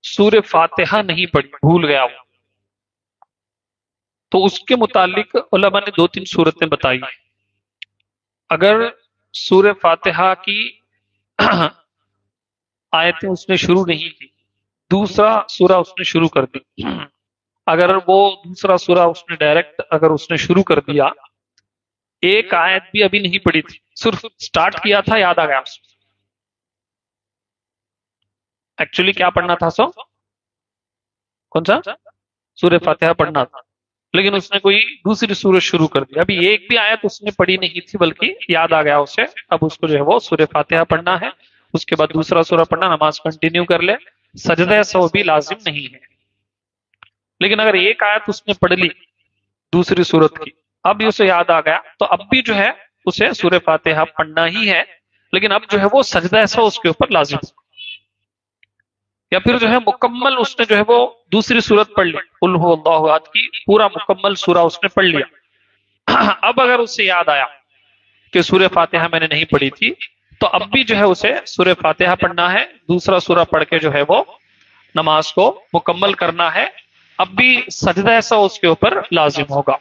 سورہ فاتحہ نہیں پڑھی، بھول گیا وہ، تو اس کے متعلق علماء نے دو تین صورتیں بتائی ہیں۔ اگر سورہ فاتحہ کی آیتیں اس نے شروع نہیں کی، دوسرا سورہ اس نے شروع کر دی، اگر وہ دوسرا سورہ اس نے ڈائریکٹ اگر اس نے شروع کر دیا، ایک آیت بھی ابھی نہیں پڑھی تھی، صرف سٹارٹ کیا تھا، یاد آ گیا اس کو ایکچولی کیا پڑھنا تھا، سو کون سا سورہ فاتحہ پڑھنا تھا، لیکن اس نے کوئی دوسری سورت شروع کر دی، ابھی ایک بھی آیت اس نے پڑھی نہیں تھی بلکہ یاد آ گیا اسے، اب اس کو جو ہے وہ سورہ فاتحہ پڑھنا ہے، اس کے بعد دوسرا سورہ پڑھنا، نماز کنٹینیو کر لے، سجدہ سہو بھی لازم نہیں ہے۔ لیکن اگر ایک آیت اس نے پڑھ لی دوسری سورت کی، اب بھی اسے یاد آ گیا، تو اب بھی جو ہے اسے سورہ فاتحہ پڑھنا ہی ہے، لیکن اب جو ہے وہ سجدہ سہو اس کے اوپر لازم ہے، یا پھر جو ہے مکمل اس نے جو ہے وہ دوسری سورت پڑھ لی، قل هو اللہ احد کی پورا مکمل سورہ اس نے پڑھ لیا، اب اگر اس سے یاد آیا کہ سورہ فاتحہ میں نے نہیں پڑھی تھی، تو اب بھی جو ہے اسے سورہ فاتحہ پڑھنا ہے، دوسرا سورہ پڑھ کے جو ہے وہ نماز کو مکمل کرنا ہے، اب بھی سجدہ سہو اس کے اوپر لازم ہوگا۔